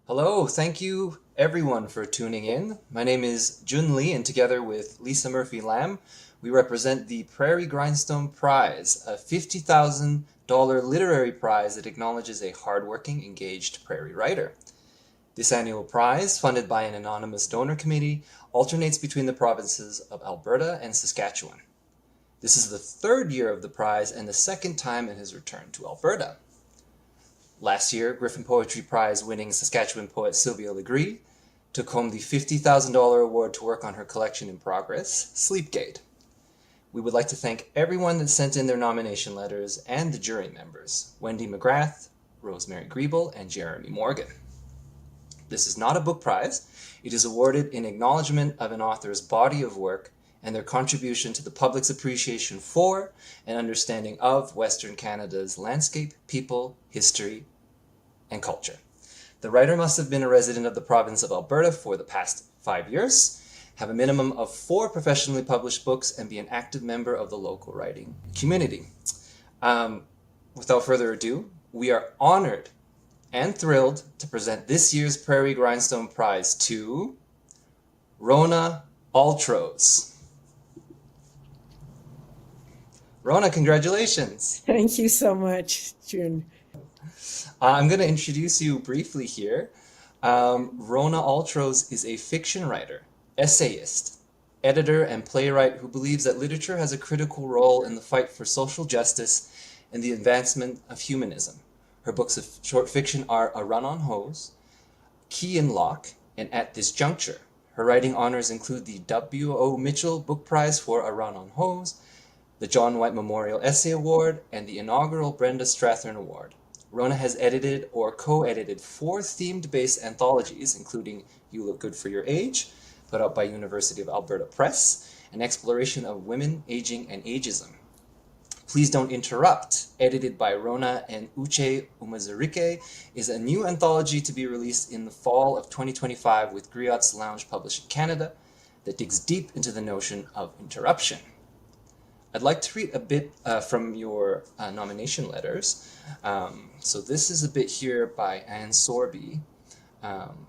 Hello, thank you everyone for tuning in. My name is Jun Lee, and together with Lisa Murphy Lamb, we represent the Prairie Grindstone Prize, a $50,000 literary prize that acknowledges a hardworking, engaged prairie writer. This annual prize, funded by an anonymous donor committee, alternates between the provinces of Alberta and Saskatchewan. This is the third year of the prize and the second time it has returned to Alberta. Last year, Griffin Poetry Prize winning Saskatchewan poet Sylvia Legree took home the $50,000 award to work on her collection in progress, Sleepgate. We would like to thank everyone that sent in their nomination letters and the jury members, Wendy McGrath, Rosemary Griebel, and Jeremy Morgan. This is not a book prize. It is awarded in acknowledgement of an author's body of work and their contribution to the public's appreciation for and understanding of Western Canada's landscape, people, history, and culture. The writer must have been a resident of the province of Alberta for the past 5 years, have a minimum of 4 professionally published books, and be an active member of the local writing community. Without further ado, we are honored and thrilled to present this year's Prairie Grindstone Prize to Rona Altros. Rona, congratulations. Thank you so much, June. I'm going to introduce you briefly here. Rona Altros is a fiction writer, essayist, editor, and playwright who believes that literature has a critical role in the fight for social justice and the advancement of humanism. Her books of short fiction are A Run on Hose, Key and Lock, and At This Juncture. Her writing honors include the W.O. Mitchell Book Prize for A Run on Hose, the John White Memorial Essay Award, and the inaugural Brenda Strathern Award. Rona has edited or co-edited 4 themed-based anthologies, including You Look Good for Your Age, put out by University of Alberta Press, an exploration of women, aging, and ageism. Please Don't Interrupt, edited by Rona and Uche Umazurike, is a new anthology to be released in the fall of 2025 with Griot's Lounge Publishing Canada that digs deep into the notion of interruption. I'd like to read a bit from your nomination letters. So this is a bit here by Anne Sorby.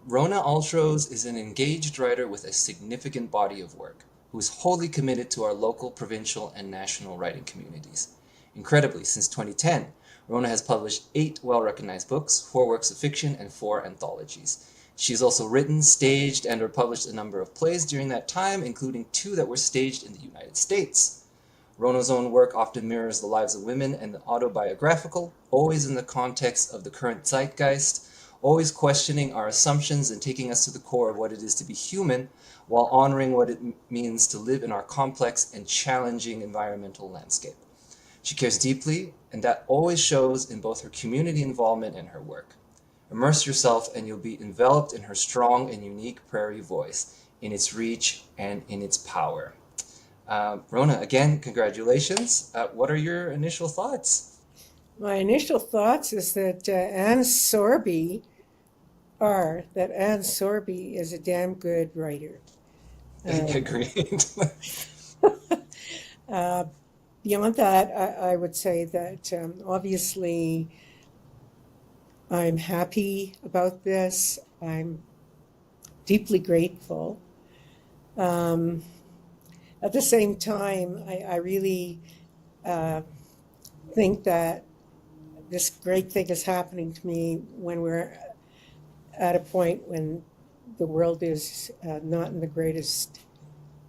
Rona Altros is an engaged writer with a significant body of work, who is wholly committed to our local, provincial, and national writing communities. Incredibly, since 2010, Rona has published 8 well-recognized books, 4 works of fiction, and 4 anthologies. She has also written, staged, and or published a number of plays during that time, including 2 that were staged in the United States. Rona's own work often mirrors the lives of women and the autobiographical, always in the context of the current zeitgeist, always questioning our assumptions and taking us to the core of what it is to be human, while honoring what it means to live in our complex and challenging environmental landscape. She cares deeply, and that always shows in both her community involvement and her work. Immerse yourself and you'll be enveloped in her strong and unique prairie voice, in its reach and in its power. Rona, again, congratulations. What are your initial thoughts? My initial thoughts is that Anne Sorby is a damn good writer. Agreed. Beyond that, I would say that obviously I'm happy about this. I'm deeply grateful. At the same time, I really think that this great thing is happening to me when we're at a point when the world is not in the greatest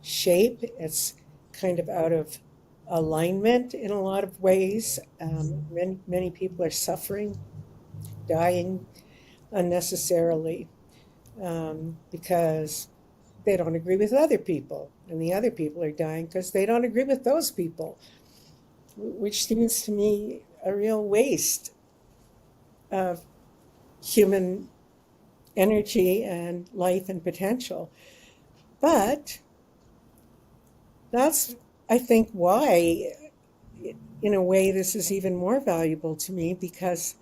shape. It's kind of out of alignment in a lot of ways. Many people are suffering, dying unnecessarily because they don't agree with other people, and the other people are dying because they don't agree with those people, which seems to me a real waste of human energy and life and potential. But that's, I think, why, in a way, this is even more valuable to me, because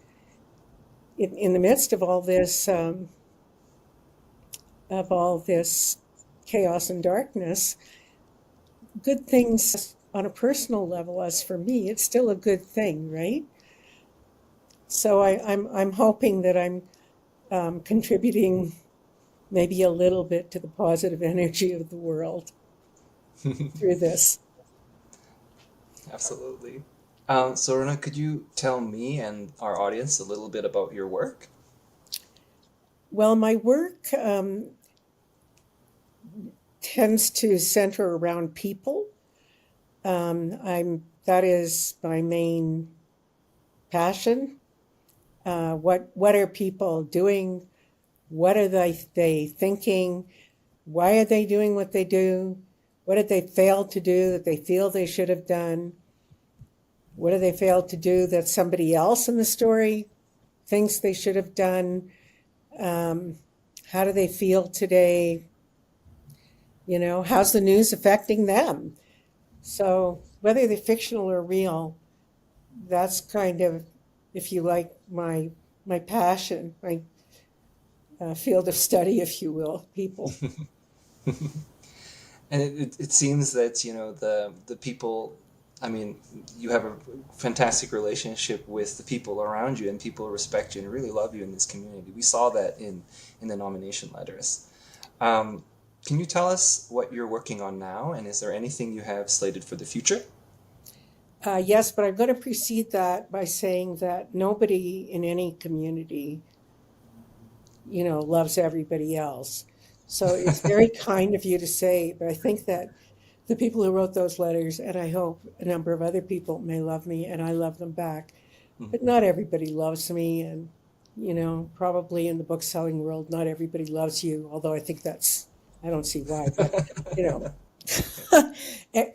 in the midst of all this chaos and darkness, good things on a personal level, as for me, it's still a good thing, right? So I'm hoping that I'm contributing maybe a little bit to the positive energy of the world through this. Absolutely. So, Rona, could you tell me and our audience a little bit about your work? Well, my work tends to center around people. That is my main passion. What are people doing? What are they thinking? Why are they doing what they do? What did they fail to do that they feel they should have done? What did they fail to do that somebody else in the story thinks they should have done? Um, how do they feel today? How's the news affecting them? So whether they're fictional or real, that's kind of, if you like, my passion, my field of study, if you will, people. And it seems that, the people, I mean, you have a fantastic relationship with the people around you, and people respect you and really love you in this community. We saw that in the nomination letters. Um, can you tell us what you're working on now, and is there anything you have slated for the future? Yes, but I'm going to precede that by saying that nobody in any community, loves everybody else. So it's very kind of you to say, but I think that the people who wrote those letters, and I hope a number of other people may love me and I love them back, Mhm. but not everybody loves me. And, probably in the book selling world, not everybody loves you, although I don't see why, but, you know.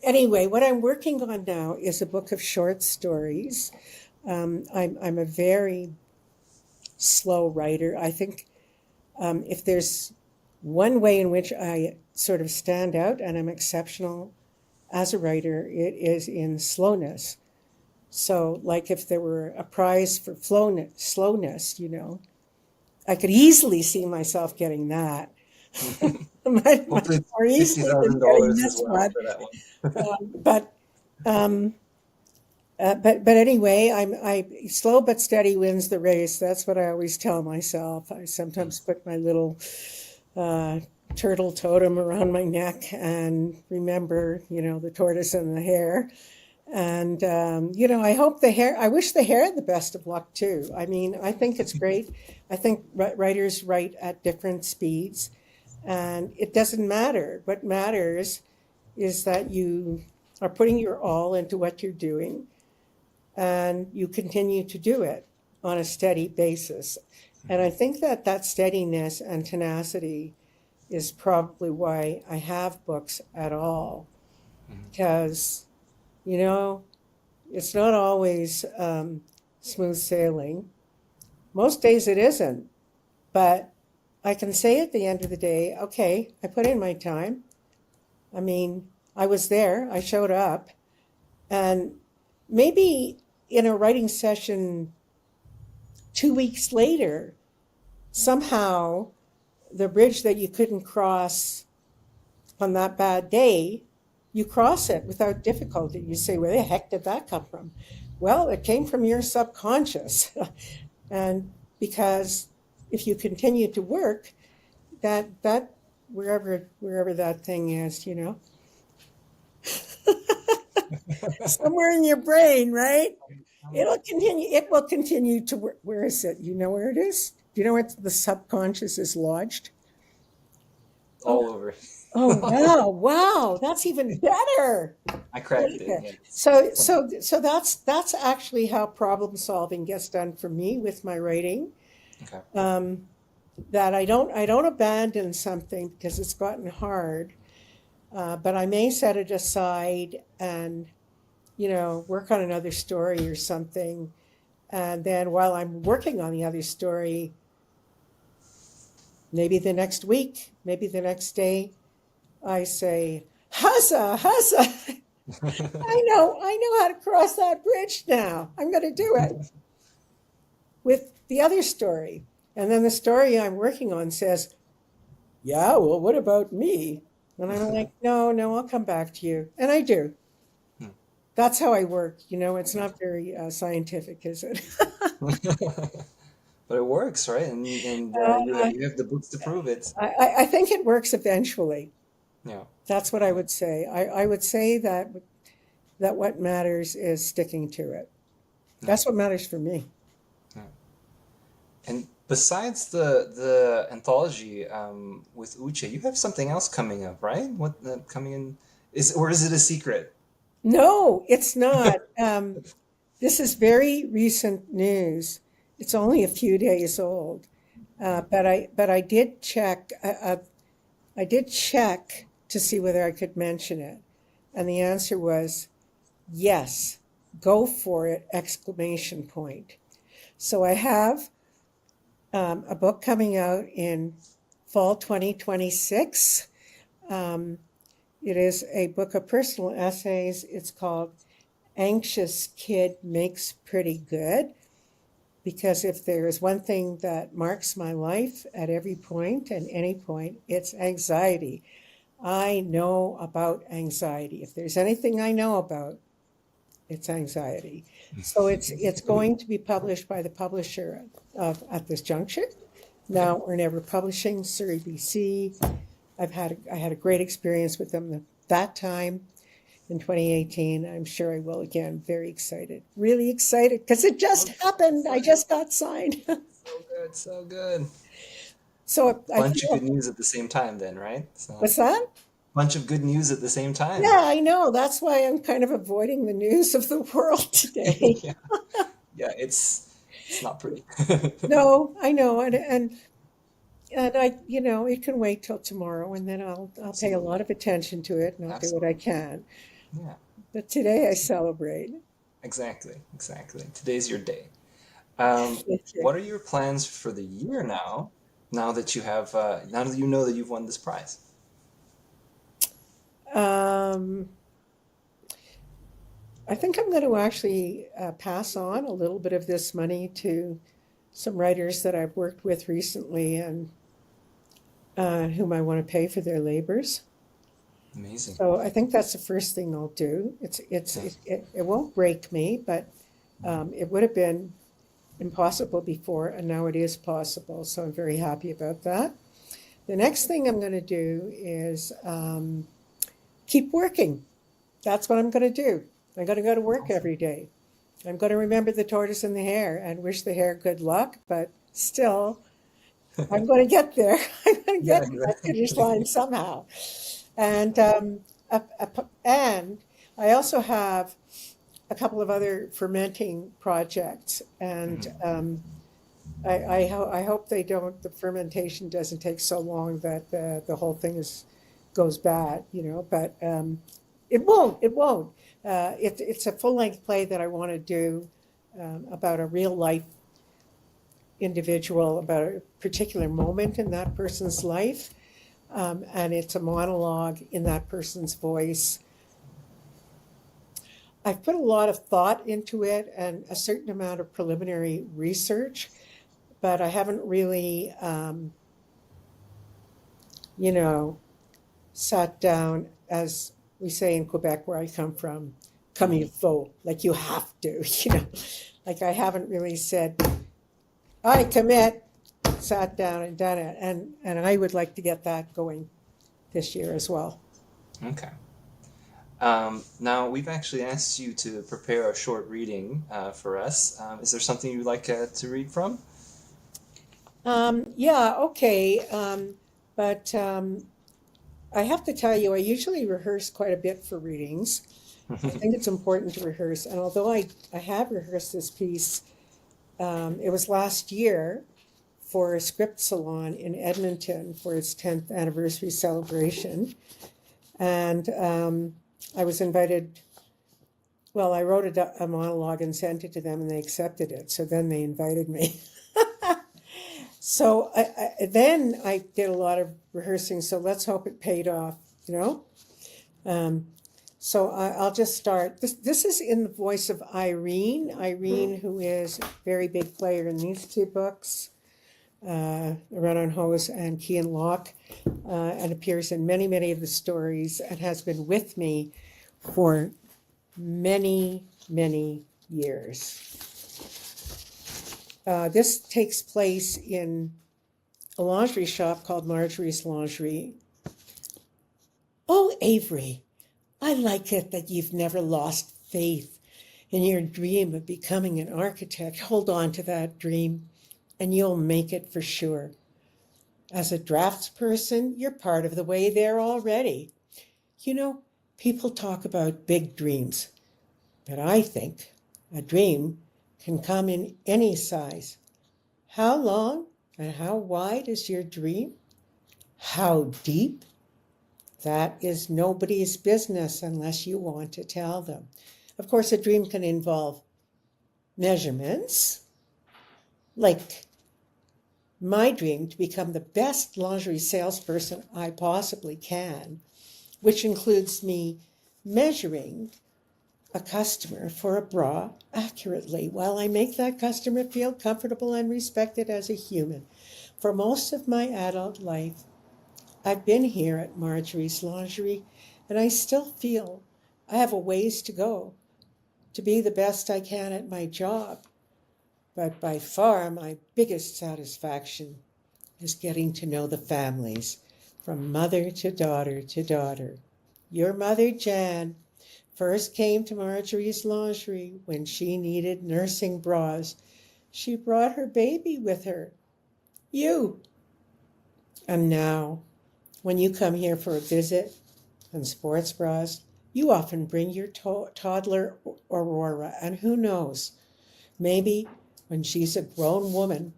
Anyway, what I'm working on now is a book of short stories. I'm a very slow writer. I think if there's one way in which I sort of stand out and I'm exceptional as a writer, it is in slowness. So, like if there were a prize for slowness, I could easily see myself getting that, much Hopefully, it's more easily than getting $50,000 as this well one. for that one. But um, but anyway, I slow but steady wins the race. That's what I always tell myself. I sometimes put my little uh, turtle totem around my neck and remember, the tortoise and the hare. And I hope the hare. I wish the hare had the best of luck too. I mean, I think it's great. I think writers write at different speeds, and it doesn't matter. What matters is that you are putting your all into what you're doing and you continue to do it on a steady basis. And I think that that steadiness and tenacity is probably why I have books at all, because, you know, it's not always smooth sailing. Most days it isn't, but I can say at the end of the day, okay, I put in my time. I mean, I was there, I showed up, and maybe in a writing session 2 weeks later, somehow the bridge that you couldn't cross on that bad day, you cross it without difficulty. You say, where the heck did that come from? Well, it came from your subconscious. And because if you continue to work, that wherever that thing is, somewhere in your brain, right? It will continue to work. Where is it? You know where it is? Do you know where the subconscious is lodged? Oh, All over. oh, wow, that's even better. I Really cracked it. good. Yes. So that's actually how problem solving gets done for me with my writing. Okay. Um, that I don't abandon something because it's gotten hard, but I may set it aside and work on another story or something. And then while I'm working on the other story, maybe the next week, maybe the next day, I say, Hussa, Hussa, I know how to cross that bridge now. I'm going to do it with the other story. And then the story I'm working on says, yeah, well, what about me? And I'm like, no, no, I'll come back to you. And I do. That's how I work. It's not very scientific, is it? But it works, right? And Uh, you have the books to prove it. I think it works eventually. Yeah. That's what I Yeah. would say. I would say that what matters is sticking to it. Yeah. That's what matters for me. Yeah. And besides the anthology with Uche, you have something else coming up, right? What coming in is, or is it a secret? No, it's not. This is very recent news. It's only a few days old, but I did check. I did check to see whether I could mention it, and the answer was yes. Go for it! Exclamation point. So I have a book coming out in fall 2026. Um, it is a book of personal essays. It's called Anxious Kid Makes Pretty Good. Because if there is one thing that marks my life at every point and any point, it's anxiety. I know about anxiety. If there's anything I know about, it's anxiety. So it's going to be published by the publisher of At This Juncture, Okay. now or never publishing, Surrey, BC. I had a great experience with them that time in 2018. I'm sure I will again. Very excited, really excited because it just Oh, happened. I exciting. just got signed. So good, so good. So I Bunch of good feel, news at the same time then, right? So what's that? bunch of good news at the same time. Yeah, I know. That's why I'm kind of avoiding the news of the world today. Yeah. Yeah, it's not pretty. No, I know, and it can wait till tomorrow, and then I'll pay a lot Absolutely. of attention to it, and I'll do what I Absolutely. can. Yeah. But today I celebrate. Exactly. Exactly. Today's your day. Thank you. What are your plans for the year now? Now that you have, now that you know that you've won this prize. Um, I think I'm going to actually pass on a little bit of this money to some writers that I've worked with recently and whom I want to pay for their labors. Amazing. So I think that's the first thing I'll do. Yeah. It won't break me, but it would have been impossible before, and now it is possible. So I'm very happy about that. The next thing I'm going to do is keep working. That's what I'm going to do. I'm going to go to work Awesome. every day. I'm going to remember the tortoise and the hare and wish the hare good luck, but still, I'm going to get there. I'm going to Yeah, get to that finish line exactly. somehow. And and I also have a couple of other fermenting projects, and Mhm. I hope the fermentation doesn't take so long that the whole thing goes bad, but it won't. It's a full length play that I want to do about a real life individual, about a particular moment in that person's life. And it's a monologue in that person's voice. I've put a lot of thought into it and a certain amount of preliminary research, but I haven't really, you know, sat down, as we say in Quebec, where I come from, comme il Mhm. faut, like you have to, like I haven't really said, I commit, sat down and done it. And I would like to get that going this year as well. Okay. Now, we've actually asked you to prepare a short reading for us. Is there something you'd like to read from? Yeah, okay. But I have to tell you, I usually rehearse quite a bit for readings. I think it's important to rehearse. And although I have rehearsed this piece, it was last year for a script salon in Edmonton for its 10th anniversary celebration. And I was invited, well, I wrote a monologue and sent it to them and they accepted it. So then they invited me. So then I did a lot of rehearsing. So let's hope it paid off, you know? Um, so I'll just start. This is in the voice of Irene, who is a very big player in these two books, Run on Hose and Key and Lock, and appears in many, many of the stories and has been with me for many, many years. This takes place in a lingerie shop called Marjorie's Lingerie. Oh, Avery, I like it that you've never lost faith in your dream of becoming an architect. Hold on to that dream, and you'll make it for sure. As a draftsperson, you're part of the way there already. You know, people talk about big dreams, but I think a dream can come in any size. How long and how wide is your dream? How deep? That is nobody's business unless you want to tell them. Of course, a dream can involve measurements, like my dream to become the best lingerie salesperson I possibly can, which includes me measuring a customer for a bra accurately while I make that customer feel comfortable and respected as a human. For most of my adult life, I've been here at Marjorie's Lingerie, and I still feel I have a ways to go to be the best I can at my job. But by far, my biggest satisfaction is getting to know the families from mother to daughter to daughter. Your mother, Jan, first came to Marjorie's Lingerie when she needed nursing bras. She brought her baby with her, you. And now, when you come here for a visit and sports bras, you often bring your toddler Aurora, and who knows, maybe when she's a grown woman,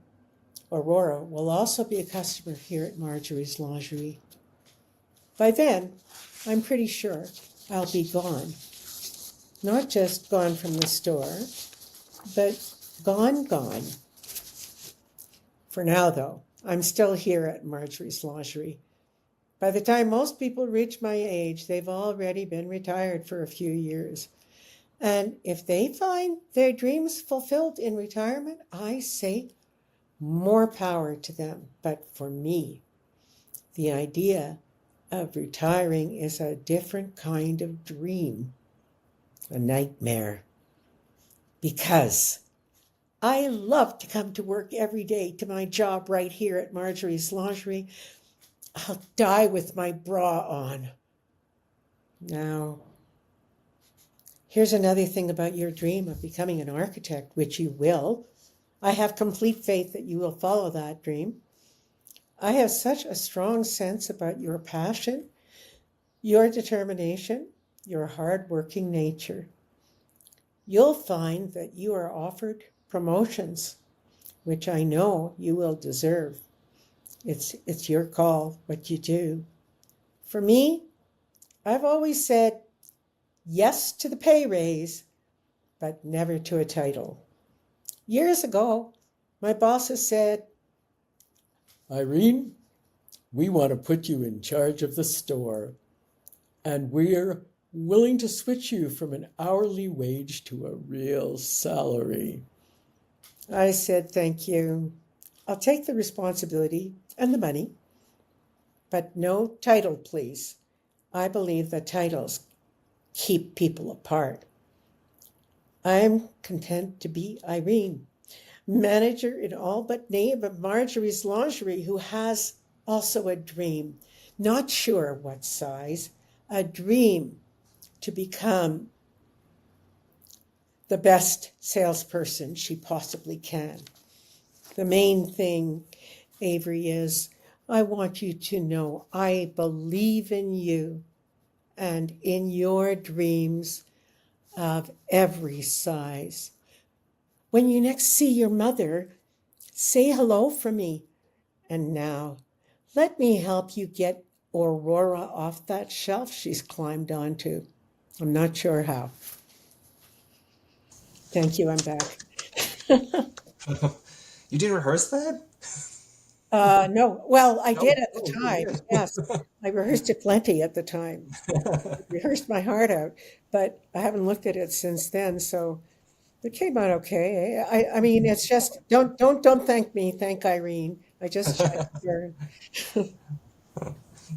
Aurora will also be a customer here at Marjorie's Lingerie. By then, I'm pretty sure I'll be gone. Not just gone from the store, but gone. For now, though, I'm still here at Marjorie's Lingerie. By the time most people reach my age, they've already been retired for a few years. And if they find their dreams fulfilled in retirement, I say more power to them. But for me, the idea of retiring is a different kind of dream, a nightmare. Because I love to come to work every day to my job right here at Marjorie's Lingerie. I'll die with my bra on. Now, here's another thing about your dream of becoming an architect, which you will. I have complete faith that you will follow that dream. I have such a strong sense about your passion, your determination, your hard-working nature. You'll find that you are offered promotions, which I know you will deserve. It's your call, what you do. For me, I've always said yes to the pay raise, but never to a title. Years ago, my bosses said, Irene, we want to put you in charge of the store, and we're willing to switch you from an hourly wage to a real salary. I said, thank you. I'll take the responsibility and the money, but no title, please. I believe that titles keep people apart. I'm content to be Irene, manager in all but name of Marjorie's Lingerie, who has also a dream, not sure what size, a dream to become the best salesperson she possibly can. The main thing, Avery, is I want you to know I believe in you and in your dreams of every size. When you next see your mother, say hello for me. And now, let me help you get Aurora off that shelf she's climbed onto. I'm not sure how. Thank you, I'm back. You didn't rehearse that? No, well, I did No. at the Oh, time. good. Yes, I rehearsed it plenty at the time. Rehearsed my heart out, but I haven't looked at it since then. So it came out okay. I mean, it's just don't thank me. Thank Irene. I just checked her.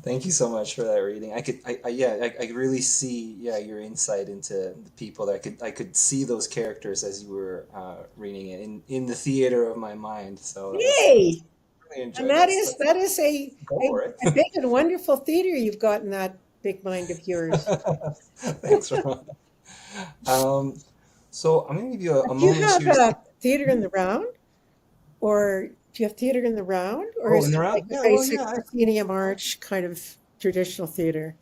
Thank you so much for that reading. I really see, yeah, your insight into the people. That I could see those characters as you were reading it in the theater of my mind. So that was Yay! really And enjoyed that that. is that is Go a, for it. a big and wonderful theater you've got in that big mind of yours. Thanks, Ron. Um, so I'm gonna give you a Do you moment have here. a theater in the round, or do you have theater in the round, or Oh, is in the it like round? a Yeah, well, basic yeah. proscenium arch kind of traditional theater,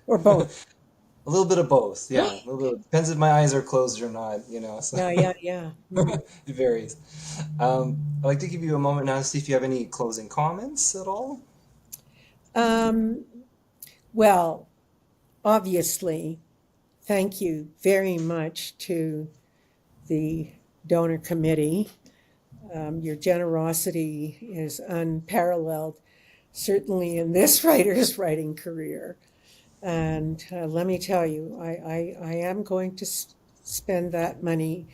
or both? A little bit of both. Yeah, a little bit. Depends if my eyes are closed or not. So Yeah, yeah, yeah. Mhm. it varies. I'd like to give you a moment now to see if you have any closing comments at all. Um, well, obviously, thank you very much to the donor committee. Your generosity is unparalleled, certainly in this writer's writing career. And let me tell you, I am going to spend that money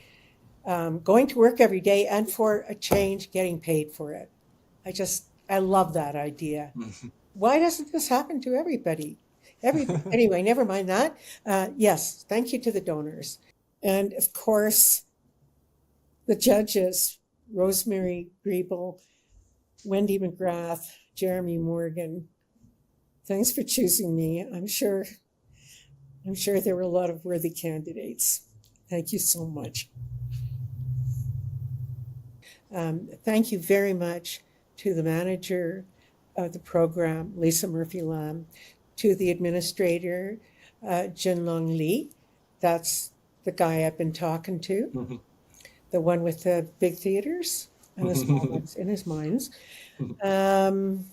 going to work every day and for a change getting paid for it. I love that idea. Why doesn't this happen to everybody? Anyway, never mind that. Yes, thank you to the donors. And of course, the judges, Rosemary Griebel, Wendy McGrath, Jeremy Morgan. Thanks for choosing me. I'm sure there were a lot of worthy candidates. Thank you so much. Thank you very much to the manager of the program, Lisa Murphy Lam, to the administrator, Jinlong Lee. That's the guy I've been talking to, the one with the big theaters and the small ones in his minds. Um,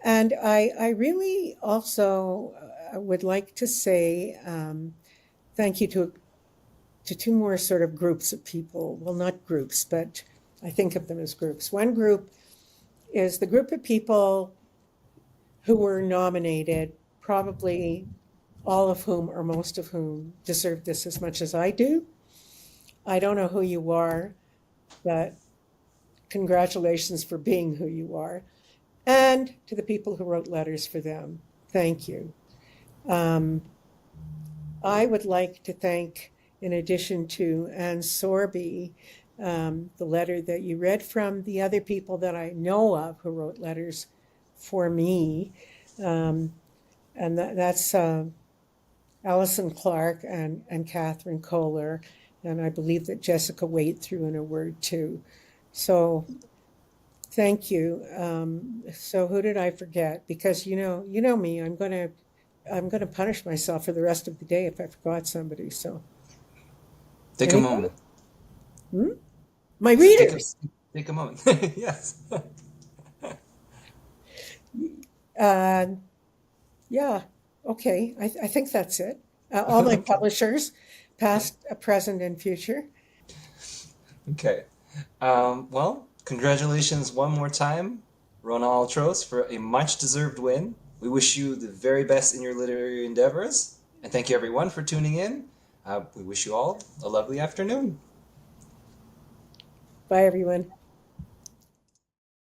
and I really also would like to say thank you to two more sort of groups of people. Well, not groups, but I think of them as groups. One group is the group of people who were nominated, probably all of whom or most of whom deserve this as much as I do. I don't know who you are, but congratulations for being who you are. And to the people who wrote letters for them, thank you. Um, I would like to thank, in addition to Anne Sorby, the letter that you read from, the other people that I know of who wrote letters for me. Um, and that's Allison Clark and Catherine Kohler. And I believe that Jessica Waite threw in a word too. So thank you. So who did I forget? Because you know me. I'm gonna punish myself for the rest of the day if I forgot somebody. So Take a anybody? moment. Hmm? My Take a readers. take a moment. Yes. Uh, yeah. Okay. I think that's it. All my Okay. publishers, past, present, and future. Okay. Well, congratulations one more time, Rona Altros, for a much deserved win. We wish you the very best in your literary endeavors, and thank you everyone for tuning in. We wish you all a lovely afternoon. Bye, everyone.